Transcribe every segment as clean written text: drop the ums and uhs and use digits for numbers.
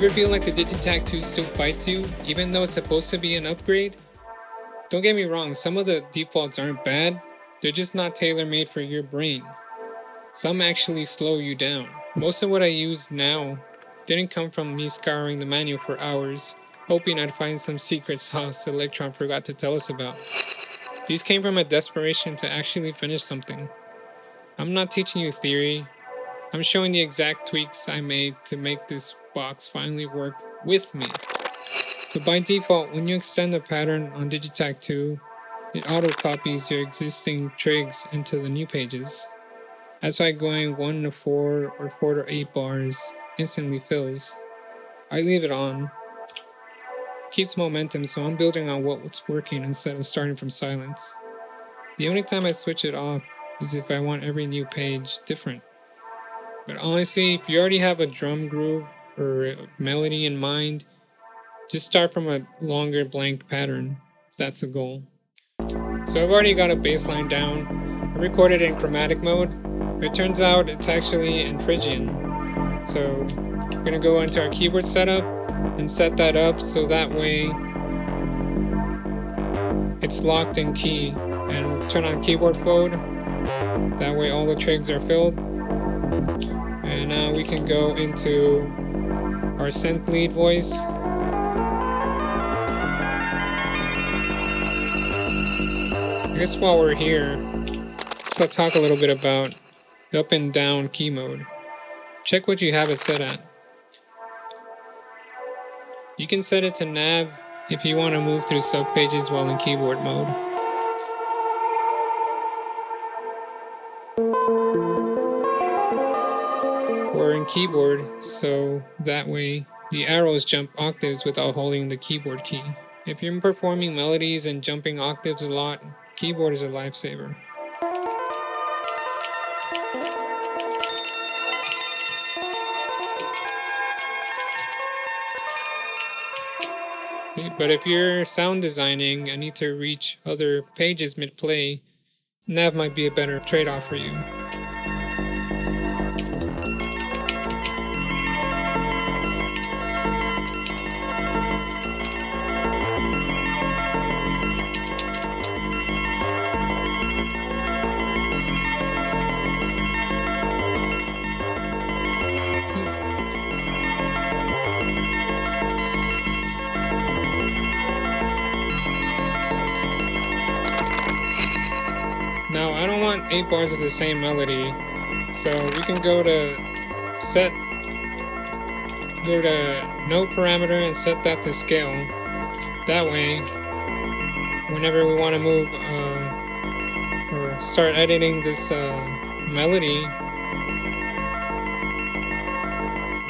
Ever feel like the Digitakt 2 still fights you, even though it's supposed to be an upgrade? Don't get me wrong, some of the defaults aren't bad, they're just not tailor-made for your brain. Some actually slow you down. Most of what I use now didn't come from me scouring the manual for hours, hoping I'd find some secret sauce Electron forgot to tell us about. These came from a desperation to actually finish something. I'm not teaching you theory, I'm showing the exact tweaks I made to make this box finally work with me. So by default, when you extend a pattern on Digitakt 2, it auto-copies your existing trigs into the new pages. That's why going 1 to 4 or 4 to 8 bars instantly fills. I leave it on. Keeps momentum, so I'm building on what's working instead of starting from silence. The only time I switch it off is if I want every new page different. But honestly, if you already have a drum groove or a melody in mind, just start from a longer blank pattern, if that's the goal. So I've already got a bass line down. I recorded it in chromatic mode, but it turns out it's actually in Phrygian. So we're gonna go into our keyboard setup and set that up so that way it's locked in key. And turn on keyboard fold, that way all the trigs are filled. And now we can go into our synth lead voice. I guess while we're here, let's talk a little bit about the up and down key mode. Check what you have it set at. You can set it to nav if you want to move through subpages while in keyboard mode. Or in keyboard, so that way the arrows jump octaves without holding the keyboard key. If you're performing melodies and jumping octaves a lot, keyboard is a lifesaver. But if you're sound designing and need to reach other pages mid-play, nav might be a better trade-off for you. Now, I don't want 8 bars of the same melody, so we can go to note parameter and set that to scale. That way, whenever we want to move or start editing this melody,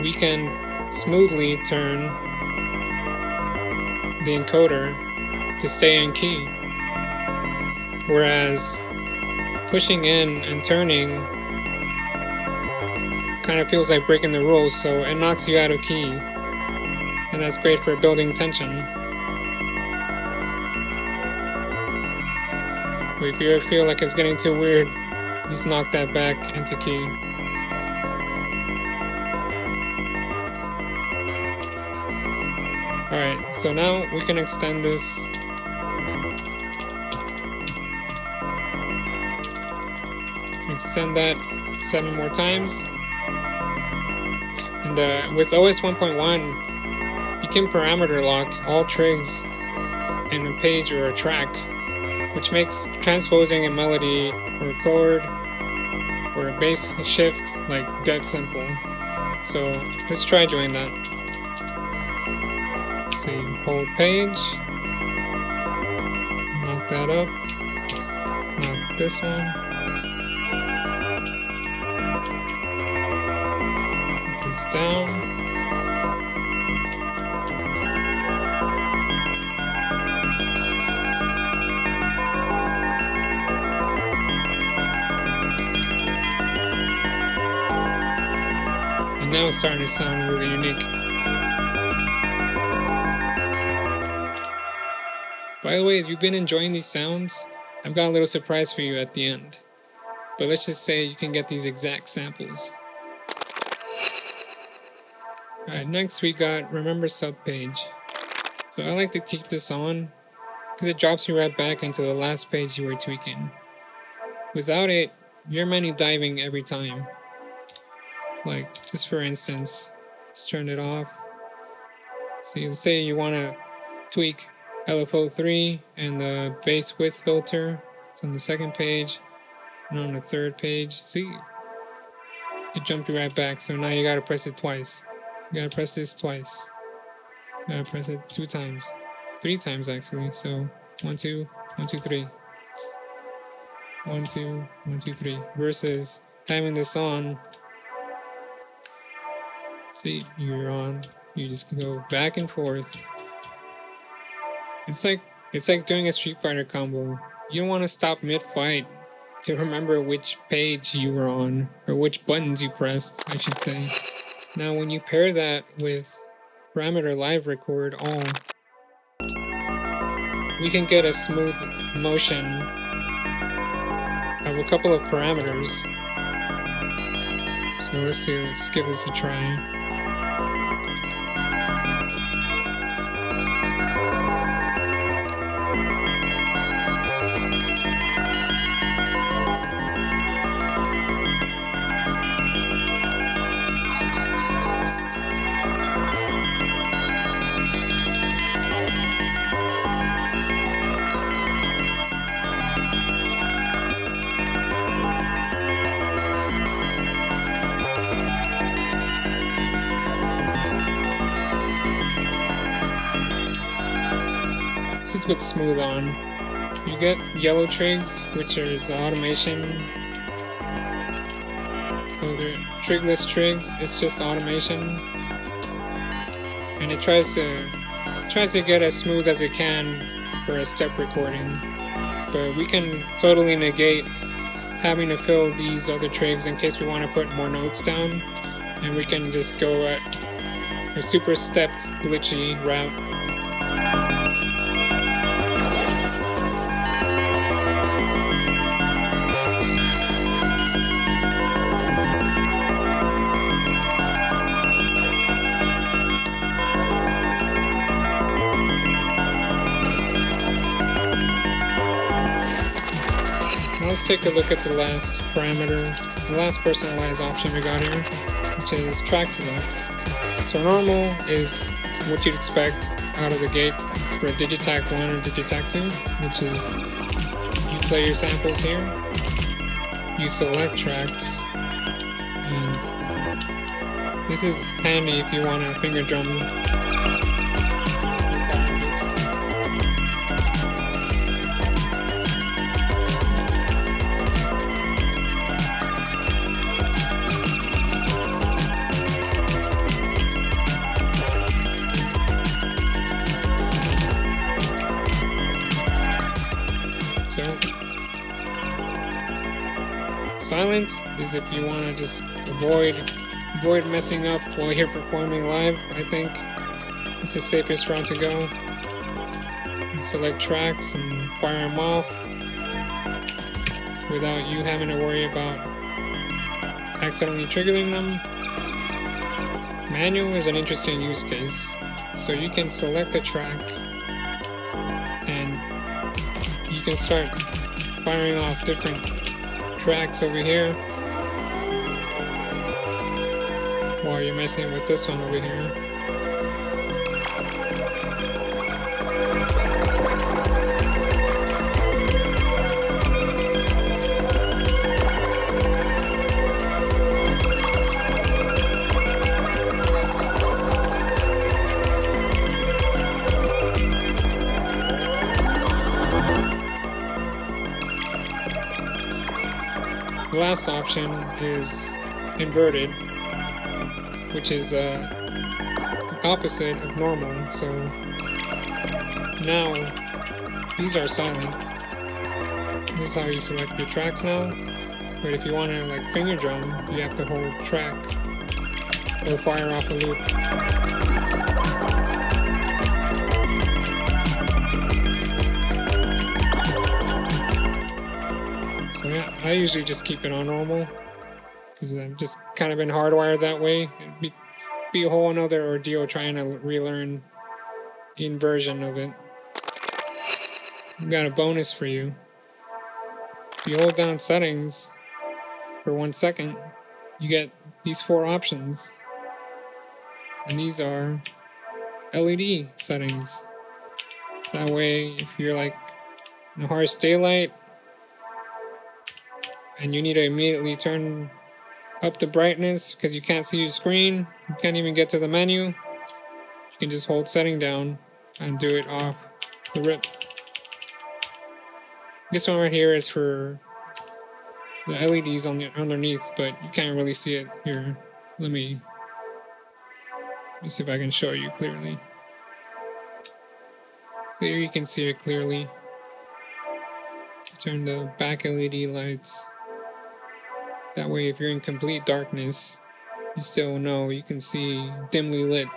we can smoothly turn the encoder to stay in key. Whereas pushing in and turning kind of feels like breaking the rules, so it knocks you out of key, and that's great for building tension. But if you ever feel like it's getting too weird, just knock that back into key. Alright, so now we can extend this. Extend that 7 more times. And with OS 1.1, you can parameter lock all trigs in a page or a track, which makes transposing a melody or a chord or a bass shift like dead simple. So let's try doing that. Let's see, hold page, knock that up, knock this one. Down. And now it's starting to sound really unique. By the way, if you've been enjoying these sounds, I've got a little surprise for you at the end. But let's just say you can get these exact samples. Alright, next we got Remember Subpage. So I like to keep this on because it drops you right back into the last page you were tweaking. Without it, you're manually diving every time. Like, just for instance, let's turn it off. So let's say you want to tweak LFO3 and the base width filter. It's on the second page and on the third page. See, it jumped you right back. So now you gotta press it twice. You gotta press this twice. You gotta press it 2 times, 3 times actually. So 1, 2, 1, 2, 3. 1, 2, 1, 2, 3. Versus having this on. See, you're on. You just go back and forth. It's like doing a Street Fighter combo. You don't want to stop mid-fight to remember which page you were on, or which buttons you pressed, I should say. Now, when you pair that with Parameter Live Record All, we can get a smooth motion of a couple of parameters. So let's give this a try. This is with smooth on. You get yellow trigs, which is automation. So they're trigless trigs, it's just automation. And it tries to get as smooth as it can for a step recording. But we can totally negate having to fill these other trigs in case we want to put more notes down. And we can just go at a super stepped glitchy route. Let's take a look at the last parameter, the last personalized option we got here, which is track select. So normal is what you'd expect out of the gate for a Digitakt 1 or Digitakt 2, which is you play your samples here, you select tracks, and this is handy if you want to finger drum. So, silent is if you want to just avoid messing up while you're performing live. I think it's the safest route to go. Select tracks and fire them off without you having to worry about accidentally triggering them. Manual is an interesting use case. So you can select a track and you can start firing off different tracks over here while you're messing with this one over here. The last option is inverted, which is the opposite of normal. So now these are silent. This is how you select your tracks now. But if you want to like finger drum, you have to hold track or fire off a loop. So yeah, I usually just keep it on normal because I've just kind of been hardwired that way. be a whole another ordeal trying to relearn the inversion of it. We've got a bonus for you. If you hold down settings for 1 second, you get these 4 options. And these are LED settings. So that way, if you're like in harsh daylight and you need to immediately turn up the brightness because you can't see your screen, you can't even get to the menu, you can just hold setting down and do it off the rip. This one right here is for the LEDs on the underneath, but you can't really see it here. Let me see if I can show you clearly. So here you can see it clearly. Turn the back LED lights. That way if you're in complete darkness, you still know you can see dimly lit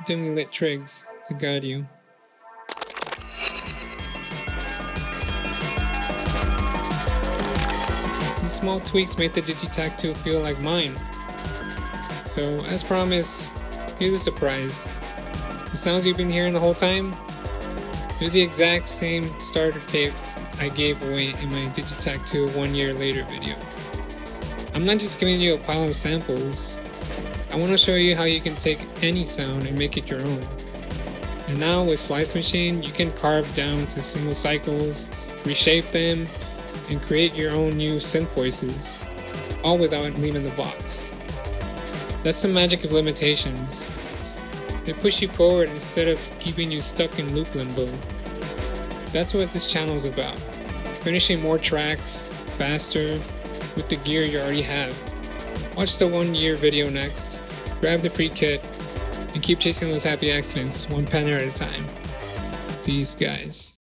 trigs to guide you. These small tweaks make the Digitakt tool feel like mine. So as promised, here's a surprise. The sounds you've been hearing the whole time, they're the exact same starter kit I gave away in my Digitakt tool 1 year later video. I'm not just giving you a pile of samples. I want to show you how you can take any sound and make it your own. And now with Slice Machine, you can carve down to single cycles, reshape them, and create your own new synth voices, all without leaving the box. That's the magic of limitations. They push you forward instead of keeping you stuck in loop limbo. That's what this channel is about. Finishing more tracks, faster, with the gear you already have. Watch the 1 year video next, grab the free kit, and keep chasing those happy accidents 1 pen at a time. Peace, guys.